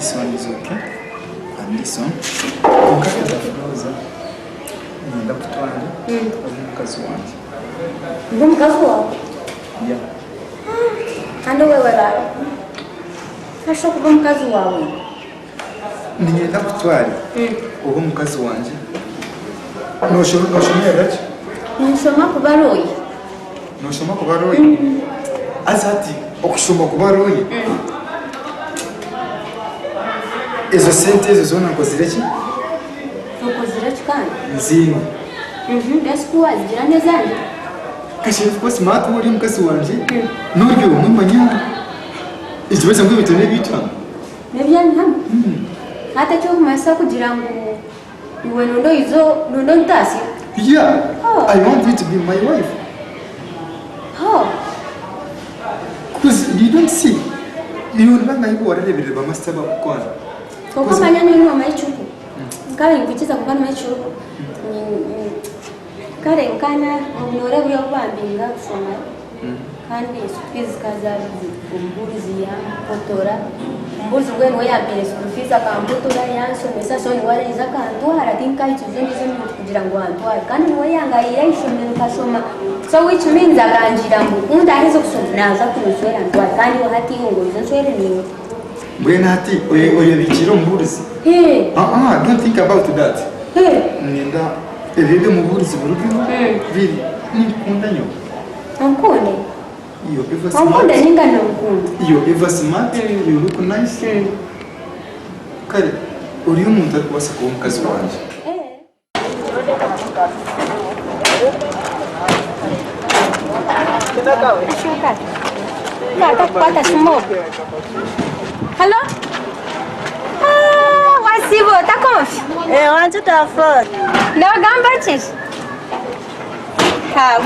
This one is okay. And this one. Kukata flows. Nenda kutwala. Mukazi wanje. Ndo mukazi wawe? Yeah. Ando wewe baba. Nasho kuba mukazi wawe. Nenda kutwala. Ubu mukazi wanje. Noshomye gachi. Nshoma kubaroyi. Noshoma kubaroyi. Azati okushoma kubaroyi. Ezo sente ezo zona nkozireki? Ukozireki kandi? Nzino. Ndasikuwa zijirane zanje. Kashifu kwa smart uri mukasi wanje. Nuryo mumanya. Ikibazo ngo bitone bitwa. Nebyani hamwe. Hata cyo kumasa kugira ngo iwe nondo ntasi. Yeah. Oh. I want you to be my wife. Oh. Because you don't see. You remember you were ready to master bakwana. Kwa manya ni mama ichuku. Ngale ngikiza kubana machuku. Kare nkana obunore byo bambinga kusoma. Kandi fees kazazi umbuzi ya potora. Mbuzi ngweno yabire fees akambutora yanso mesa so ni wale izaka antwara tinka ituzindi zindi kugira ngo antwara kandi ni wayanga yishomye ukasoma so which means aganjira ngo undahizo kusoma naza kuruswera antwara kandi wahati ngo izo swere ni Mbwena hati oyo bikiro mbuzi. Don't think about that. Nenda ebebe mbuzi burugino. Biri nikunda nyo. Ankone. Iyo eva smart. Ankunda ninga nankunda. Iyo eva smart, you look nice. Kare uri umuntu akwasa ko mukazi wanje. Hello? Wasibo, tá confi? Onde tá foto? Não gambaches.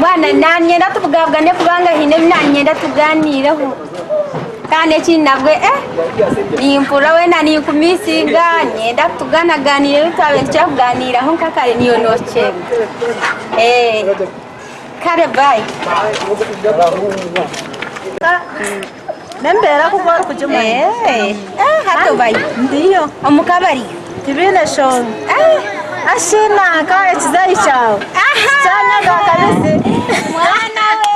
Bwana nanyenda tuvugane kubanga hine nanyenda tuganiraho. Kane kinabwe impura we nani kumisinga nyenda tuganaganira bitabe cyakuganiraho kakare niyo noche. Kare bye. Nembera kuva kujuma. Hato bye. Ndiyo. Omukabari. Kibine shon. Ashina kare kizai chao. Chanya ndo kabisi. Mwana we.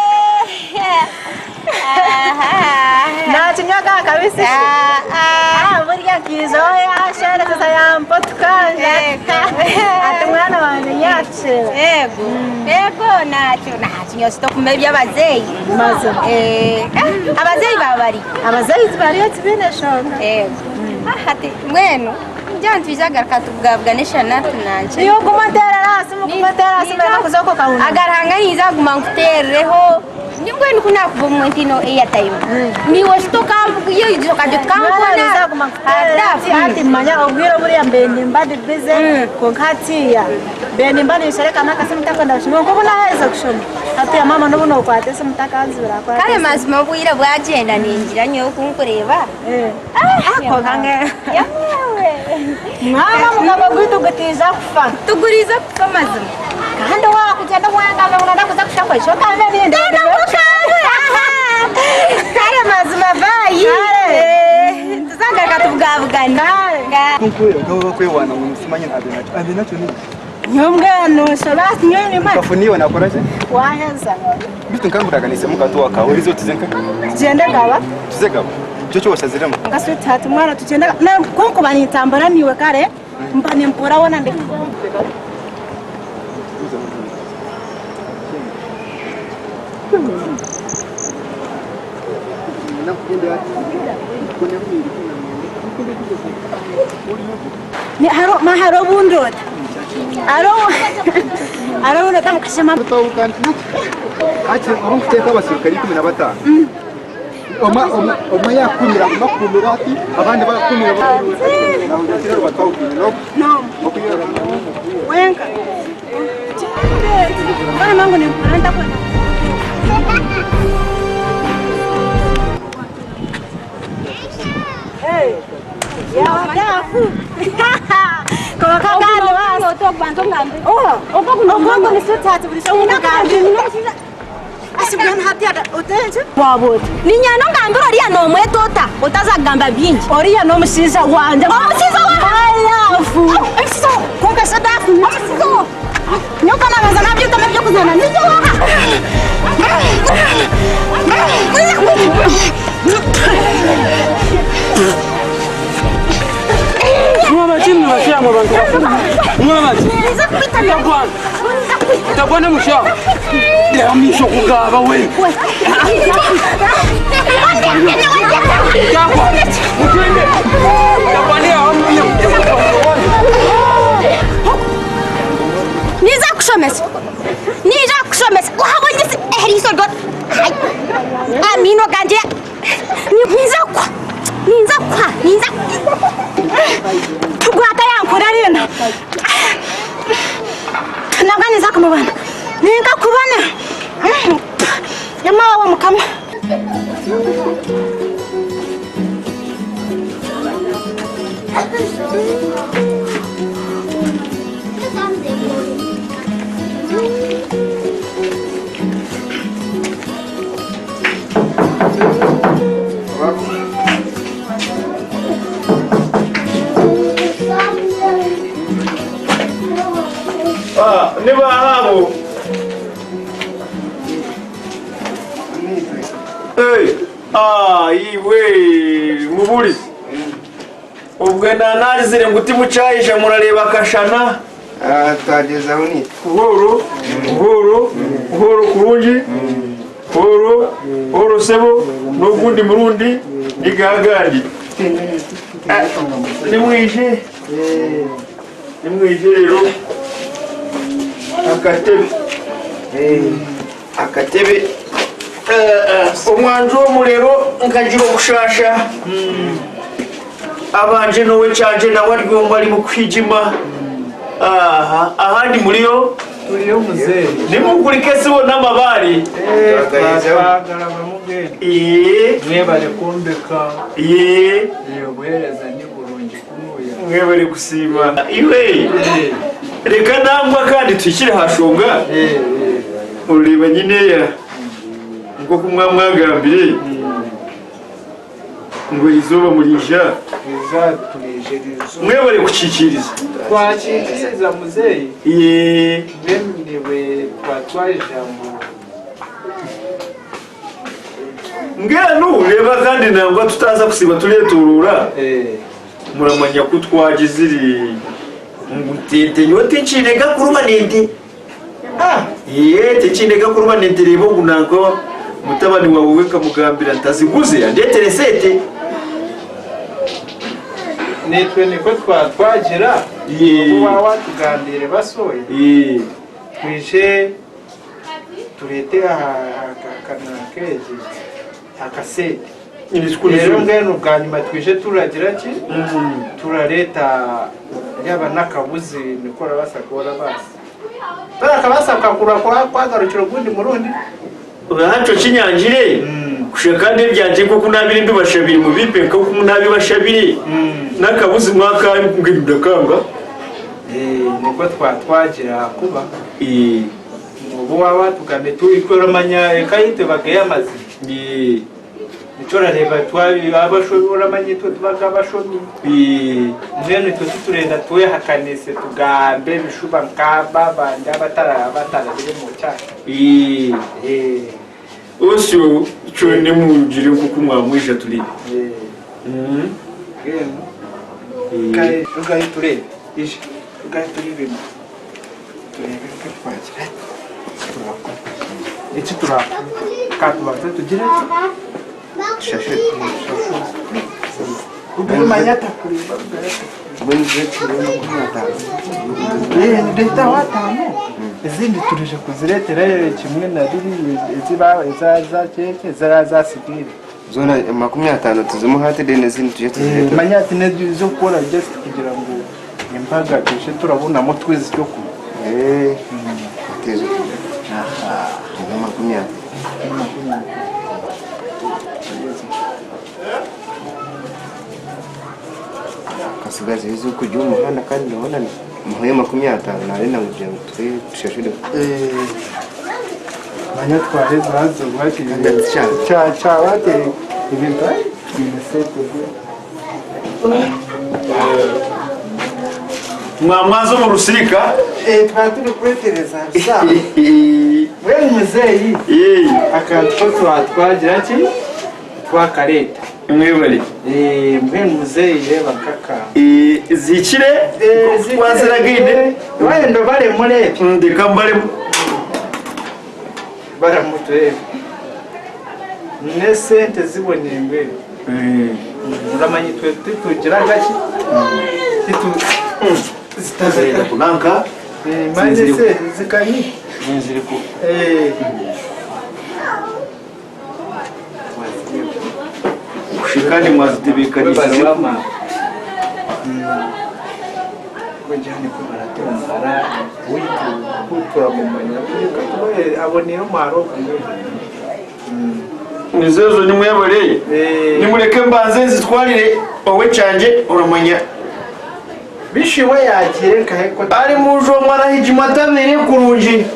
Na chinyaga kabisi. Buriya kizoya shara sasa ya mpotukanja. Atumwana wane yache. Ego nacho nyosito kumebya abazeyi. Maze. Abazeyi babari. Abazeyi bari kibine shon. Hati mwenu jantu izagaraka tugabganisha natunanje. Iyo kumatera rasi mukumatera rasi mbere kuzoko kauna. Agarhanga izaguma ngutereho. Ningwe nikuna kubomwentino airtime. Ni wasitoka iyo izoka dutkankona. Ati manya obwiro buriya mbende mbadi bize konkatiya. Mbende mbadi shareka naka simutaka ndashimo ko bona heza kushona. Ati ya mama nobuno kwate simutaka anzura kwa. Kare mazima bwira bwagenda ninjira nyo kunkureba. Ako kange. Mama mugabo gwitu gutiza kufa. Tuguriza kufa mazima. Kandi wa kugenda mwanga ngona kuza kushakwa isho kanze bindi. Kare mazima bayi. Tuzanga katubwabugana. Kunkuye ngaho kwewana umusimanye nabe nacho ni. Nyomgano sabasi nyoni mali. Kafuniwa nakoraje? Waheza. Bitu nkamburaganise mukatu waka urizo tizenka. Tugende gaba. Tuzegaba. Cyo wasaziramo. Ngasutatu mwana tugenda na konko banitambara niwe kare. Mpane mpora wona ndeka. Ni haro bundot. Aro na tamkashema Tutawukana. Ati urumfite abasirikari 15. Oma yakumira makumira ati abandi bakumira naho ndakira batawukina no. Wenka. Bana mangu ni anaenda kwa. Ya wadafu. Kwa kangalo wao to banzo ngambe. Ogo ni sutatu buri so unakandi. Asibwana hati ada utenje wabota Ninyano ngambira uriya no mwetota utazagamba byinshi oriya no musiza wanje musiza alafu musiza konka sadafu musiza nyoka nabaza nabyo tamabyo kuzana nizo Mama chini washia mwanangu. Mama chini. Utabwana msha. Ya misho kugaba wewe. Yakwa. Mtende. Tabania hamna. Niza kushomesa. Wahabonye se ehriso got. Amino ganje. Niza kwa. Tugwata yankora rena. Nangani zakumubana. Ninga kubana. Yamawa mukama. Niba habo. Iwe muburi. Ubwena narizire nguti mucayisha murareba kashana. Twageza aho ni uhoro kurungi. Uhoro sebo n'ubundi murundi nigagandi. Nimwije rero. Akatebe umwanzu wo murero nkagira gushasha abanje nowe canje nawe arigomba ari mukwijima ahandi muriyo turiyo muzehe nimugurike sibo n'amabari twagara bamugende mwebale kumbeka guhereza ni burungi kumuya mwebale gusima iwe reka nangwa kandi twishyire hashonga ureba nyine ya ngo kumwamwagambire ngo izuba murisha mwebale kucikiriza twacikiriza muzehe bemerewe twatwaye ijambo ngenu reba kandi nangwa tutaza kusiba tureturura muramanya ko twagiziri ngutete nyote nchinega kuruma nende techinega kuruma nende rebo gunango mutabani wawe weka mugambira ntaziguze andetere sete netwe niko twatwagira uba watugambire basoye twishe turete akanakeje akasete rero ngeno bwa nyuma twishe turagira ki turareta yaba nakabuzi nikora basakora basi barakabasa kakura kwagarukira gundi murundi urahaco kinyanjire kushaka ndi byanje ko kunabiri ndubashabiri mu bipe ko kunabi bashabiri nakabuzi mwaka ngindakanga niko twatwagira kuba ubu waba tugame tuyikora manya ekayite bagayamazi Nichora reba twabi abashobora manyito tubaga abashomi mwene turenda tuwe hakanese tugambe bishuba nkaba banda batara biri mu cyane osyo cyone mugire kuko mwamwisha turi kai ugaye turebe ishi ugaye turebe turebe ko twagira iki katubata tugira shashe ubwo manyata kuriba bwenje kirema kumata ndeta watano izindi turije kuziretera kimwe na biri ziba za keke za sibiri zona 50 tuzimuhate dene zindi tuje tuziretera manyati ne zo kora just kugira ngo imbaga tushe turabona mo twizi cyo ku tezo aha 50 kasigaze hizo kujya umuhanda kandi ndabona ni muhoye 50 narenda ngo twe tushashide manya twaheza hazo gwati cha wate ibintu binesete mwazo mu rusika twaturi kwetereza sa we muzeyi akantu ko twatwagira ki twakareta mwebale mwe muzeyi reba kaka zikire twaziragide wendo bare murepi ndeka mbare baramutwe ne sente zibonye imbere uramanye twe tugira gaki zitazenda kunanka maze se zikanyi ziri ku ushikani mwazitibikanisha kujyane ko baratongara kutura mu manya abonera umaro nizezo ni mwebale nimureke mbanze zitwarire wowe canje uramanya bishiwe yakire kaheko ari mujo mwarahije matabire kurunji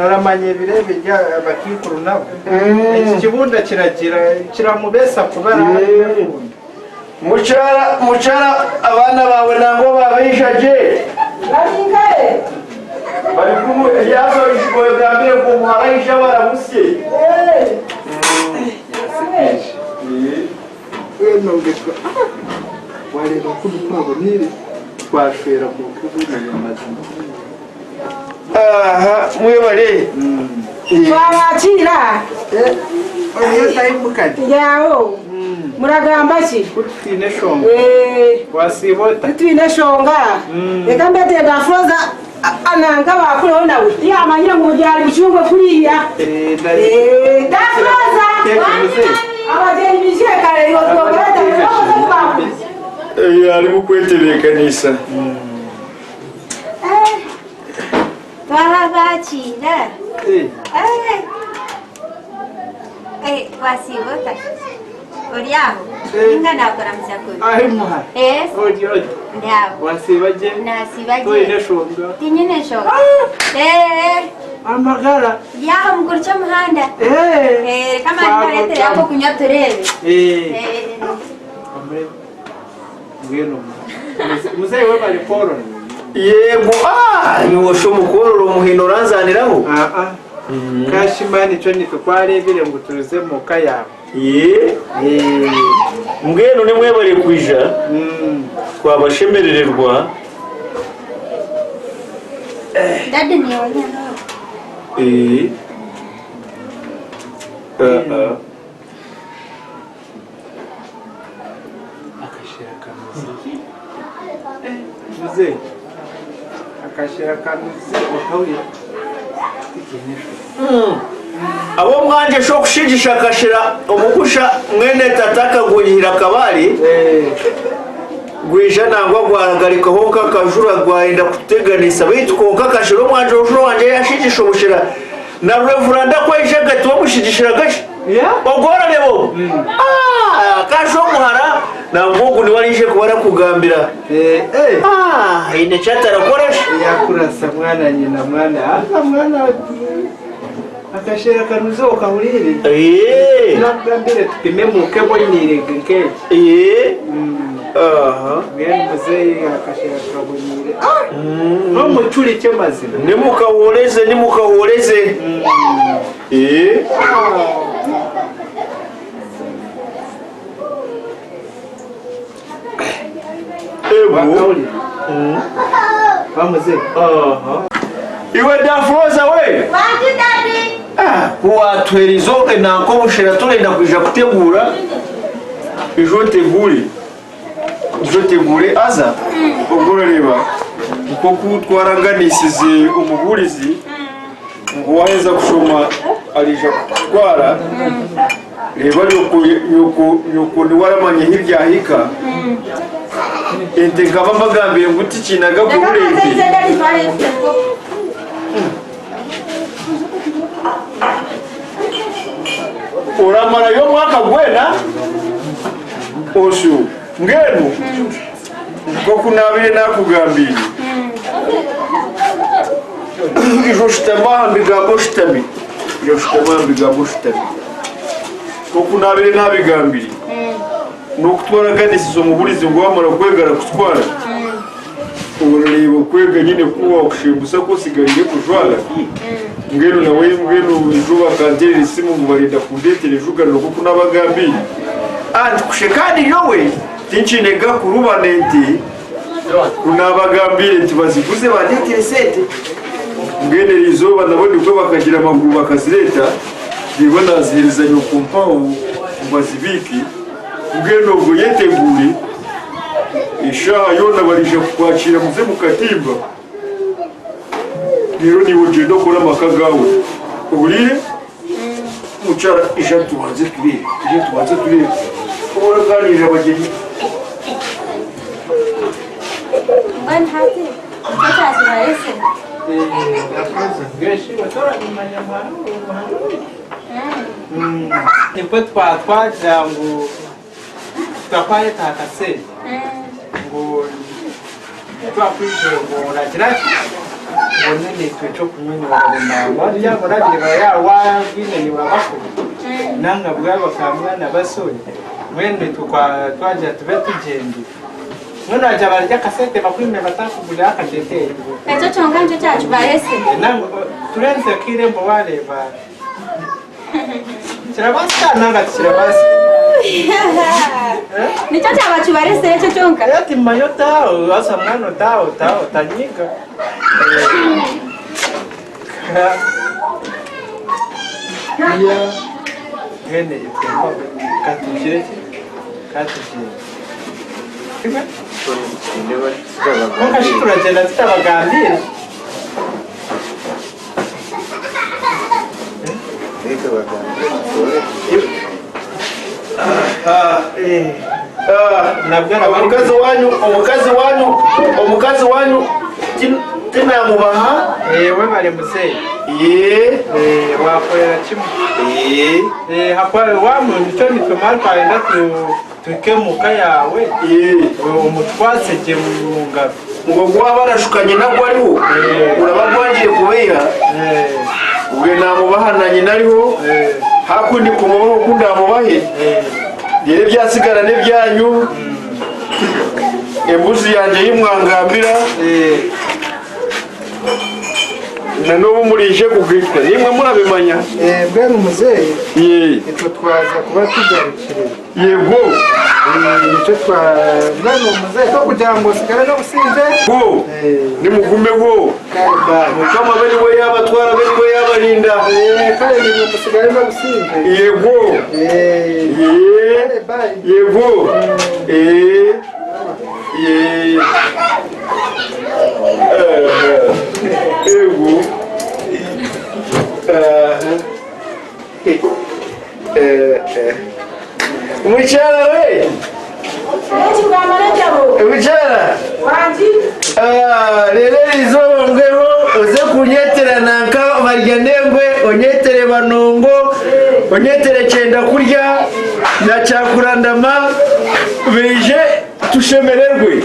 uramanye birebe bya abakikuru nabo iki kibunda kiramubesa kubara mucara abana bawe nango babishaje bari kumwe yazo ishoboye gambire ko muharayisha baramusye nongeko wareba ko dukurabo nire twashwera ku kubuna y'amazina mwebale twabakira iyo tayimukadi yawo muragamba ki kutine shonga wasibota twine shonga reka mbete gafoza ananga bakureho nawe yamanyira ngo byari bicungwe kuriya gafoza abageni bishekare yo twogata ari mukwetebekanisa twabakira wasibota Oriaho, inga nakora msakuri. Ahe muha. Odi. Ndaho. Wasibaje? Nasibaje. Toine shonga. Tinyine shonga. Amagara. Yaho mukuricha muhanda. Kama niparete yako kunywa turebe. Amre. Ngeno. Muzee wewe bali poro. Yego ni washo mukororo muhino ranzaniraho. Kashimani cyo nitwarebire ngo turuze mu kaya. Mbwenu ni mwebale kwija twabashemerererwa dade ni wanyana akashira kamuzi muze akashira kamuzi ukawi abo mwanje sho kushigisha kashira umugusha mwene tataka guhira kabari gwisha nangwa gwaragarika ho kakajura gwaenda kuteganisa bitu ko kakashiro mwanje ushuro wanje yashigisha ubushira na reveranda kwaisha gati bamushigishira gashi ogora lebo kasho muhara na ngugu ni warishe kubara kugambira ine chatara koresha yakurasa mwana nyina mwana akashira kanuzo ukahurire nabwambire tupime muke bonirege nke bene muzeyi akashira kabonire no mucuri cyo mazina nimukahoreze bamuze iwe dafoza we kuwatwerizo enanko bushira turenda kuja kutegura ijo tegure aza ubwo reba uko kutwaraganisize umugurizi ngo waheza gushoma arija kutwara reba yuko ni waramanye hirya hika ente ngaba magambiye nguti kinaga kururenge uramara yo mwaka gwena osho ngenu ko kunabire nakugambire ijo shitamba mbigambo shitami kujya gushitama bigambo shitami kuko nabire nabigambiri no kutwara kanisizo mu burizi ngo wamara kwegara kutwara urareba kwega nyine kuwa kushimbusa ko sigariye kujwara ngeno nawe ngeno ijuba kantere simu mubarinda kundetere jugano kuko nabagambiri andi kushekani yowe tincinega kurubanenti kunabagambire tibaziguze bandetere sete ngene rizoba nabone ko bakagira amaguru bakazireta ribona ziherizanya kumpaho bazibiki ngeno ngo yetegure ishaha yona barije kwakira muze mukatimba rero niwe ugenda ukora amakagawe uburire mucara ijana tubanze turebe ubona kanije abageni Ban hati, kita sih Nipo twagira ngo twakware takase ngo twakwije ngo nakiraki ngo nene twecho kunywa ngo ya muragira ya wa bine ni wabako nanga bwabo kamwana basoni mwene tukwa twaje tube tugende mwana aja barya kasete bakwime batakugura akadete Ejo chonga nje cyacu barese. nango turenze kirembo wareba kirabasa nanga kirabasa Nicho cyabacu barese ejo chonga. Yati mayota asa mwana tao tanyiga ya gene itemba katujire Iba Mukashitura jenda zitabagambira omukazi wanyu tinamubaha we bari muzeyi wakorera kimwe hakwawe wa muntu cyo nitwe mari twagenda tukemuka yawe umutwasege mu ngabo ngo guha barashukanye nabwo ariho uraba rwangiye kubeha ubwe namubaha na nyina ariho hakundi kumubaho ukundi amubahe rero byasigarane byanyu embuzi yanjye y'imwangambira na n'ubu murije kugwitwa nimwe murabimanya bwe muzeyi icyo twaza kuba tugarukire yego icyo twaza muzeyi ko kugira ngo sigara no gusinze go nimugume go mukama bari we yabatwara bari we yabarinda kare ni musigare no gusinze yego yego yego Muchara we Muchara rero izo ngero uze kunyetera nanka baryanengwe onyetere banongo onyetere cyenda kurya na cyakurandama beje tushemererwe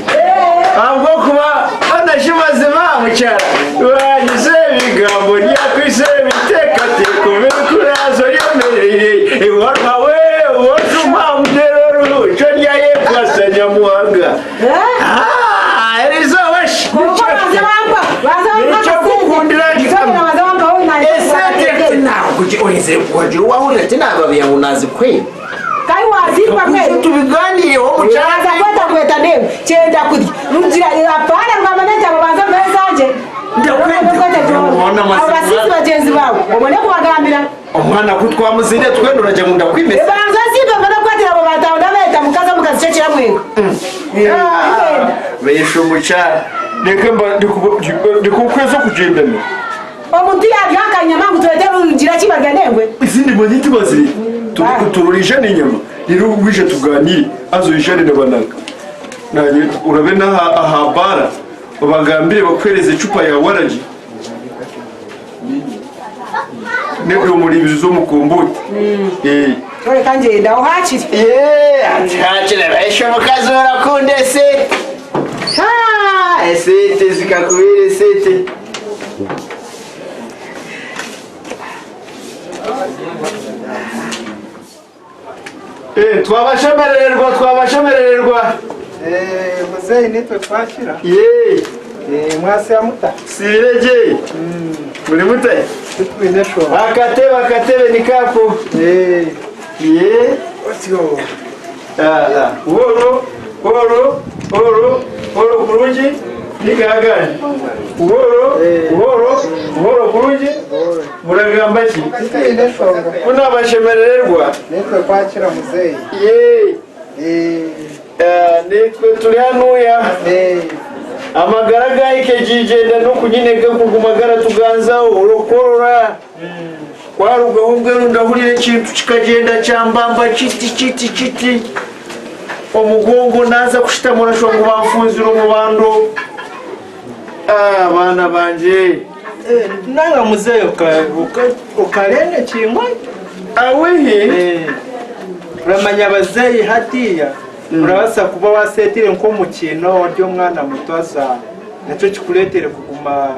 ahubwo kuba anashimazima mucyara wagize bigambo nyakwise bitekateko bikurazo yemereye iwarwawe wotuma mderoro cyo ryaye kwasanya muhanga erizo wash nicho kukundira esate nawe kuki oyeze kwaje wahurira tena babiya unazi kwe kai wazirwa kwe tubiganireho mucyara kweta ndewe cyenda kuri ngira apana rwamanaje babanza message abasisi bagenzi bawe ubone kubagambira umwana kutwamuzinde twende urajya munda kwimeza banza sibe mbona kwatira abo batawunda beta mukaza mukazicekera mwenga besho mucyara reka mba ndikukwezo kugendana omuntu yabyakanya mangu tuletera ugira kibaga nengwe izindi mbonye bazire tururisha n'inyama rero ubije tuganire azoyishane nabanaka nanye urabena ahabara bagambire bakwereze icupa ya waraji nebyo muri bizo mukombote ore kanje ndaho hakiri hakire besho mukazora kunde se esete zikakubire sete twabashemererwa muzeyi nitwe twakira mwasi ya muta sirege muri mutaye tutwinesho akatebe ni kapo otyo Oro kurungi nigagani Oro kurungi muragamba ki kuna bashemererwa nitwe kwakira muzeyi nitwe turi hanuya amagara gahike jigenda no kunyineka kugumagara tuganzaho urokorora kwarugahubwe rundahurire ikintu kikagenda cyambamba kiti omugongo naza kushitamura shongo bamfunzira umubando abana banje nanga muzeyi ukarene kingwa awihi uramanya abazeyi hatiya urabasa kuba wasetire nko mukino waryo mwana mutoza nacyo kikuletere kuguma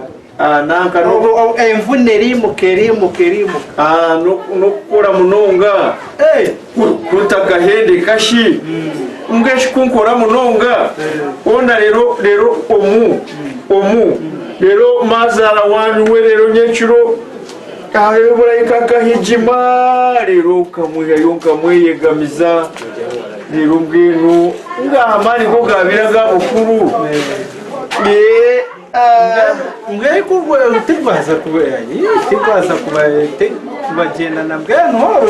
nanka emvune rimuke no kukora munonga kutaka hende kashi ungeshi kunkora munonga ona rero omu rero mazara wanyu we rero nyekiro rero burayikaka hijima rero kamweyegamiza rero mbwinu ngahamani ko gabiraga bukuru mbwai kubwe utigwaza kubagenda na mbwai ntoro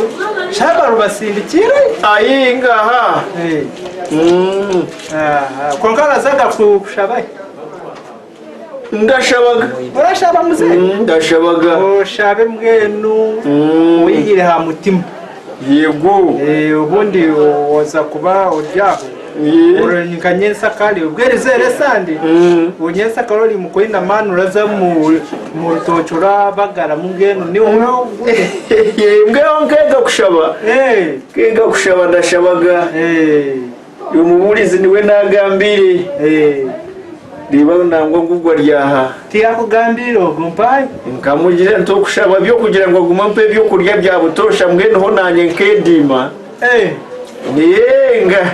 shaba rubasindikire ayi ngaha konkara zaga kushabaye ndashabaga urashaba muzeyi ndashabaga ushabe mbwenu uyigire ha mutima yego ubundi woza kuba uryaho urenyika nyensa kali ubwerizere sandi unyesa kalori mukoinda manu raza mu tocora bagara mungeno ni uno mbweo kega kushaba ndashabaga umubulizi niwe nagambire riba nangwa ngugwa ryaha tiyakugambire ogumpai nkamugira nto kushaba byo kugira ngo gumampe byo kurya bya butosha mwene ho nanye nkedima niyenga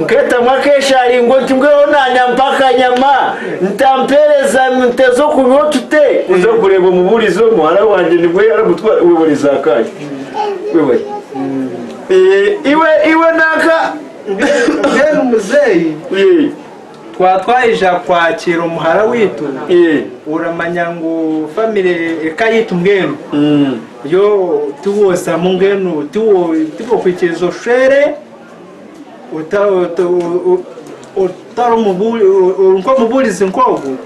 nketa mwakesha alingo timweho nanya mpaka nyama ntampereza mtezo kunyotute uza kureba mubulizo muhara wanje nibwe arabutwara weboriza kaje wewe iwe naka ngene muzeyi twatwaija kwakira umuhara witu uramanya ngo family ekayitu mbwenu yo tuwosa mungenu tuwo kwikirizo shere utaro mubulizi nkogu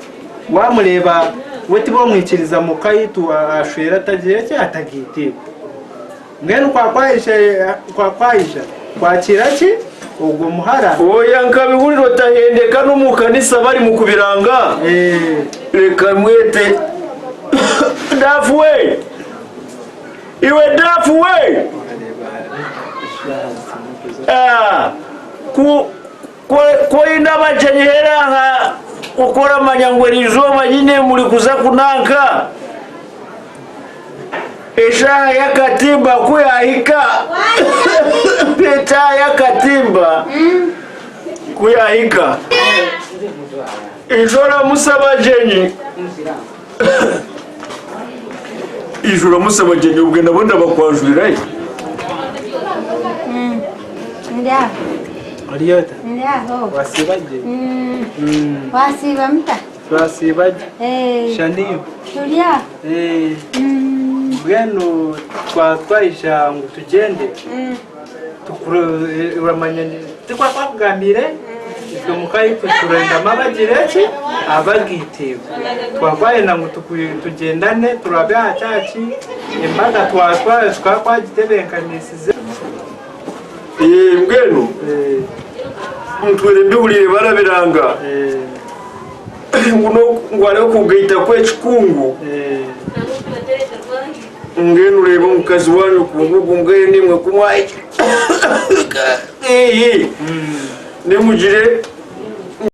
wamureba we tibo mwikiriza mukayitu ashwera tagiye cyatagitiko mbwenu kwakwaisha kwakira ki ubwo muhara oya nkabihuriro tahendeka no mu kanisa bari mu kubiranga reka mwete dafuwe iwe dafuwe ko inabacanyihera nka ukora amanyangwerizo nyine muri kuza kunanka esha ya katimba kuyahika peta ya katimba kuyahika ijora musaba jenyi ubwe nabona bakwajurira ndia Ariota ndia wasibaje wasiba mta wasibaje shaniyo tulia bwenu twatwaisha ngo tugende uramanya twakugambire twe mukayitu turenda mabagireki abagitego twakwaye na ngo tugendane turabe acyaki imbaga twagitebenkanisize mbwenu mutwere mbihurire barabiranga ngo ariko kugaita kwekikungu ngenu ureba mukazi wanyu kungugu ngene nimwe kumwaye nimugire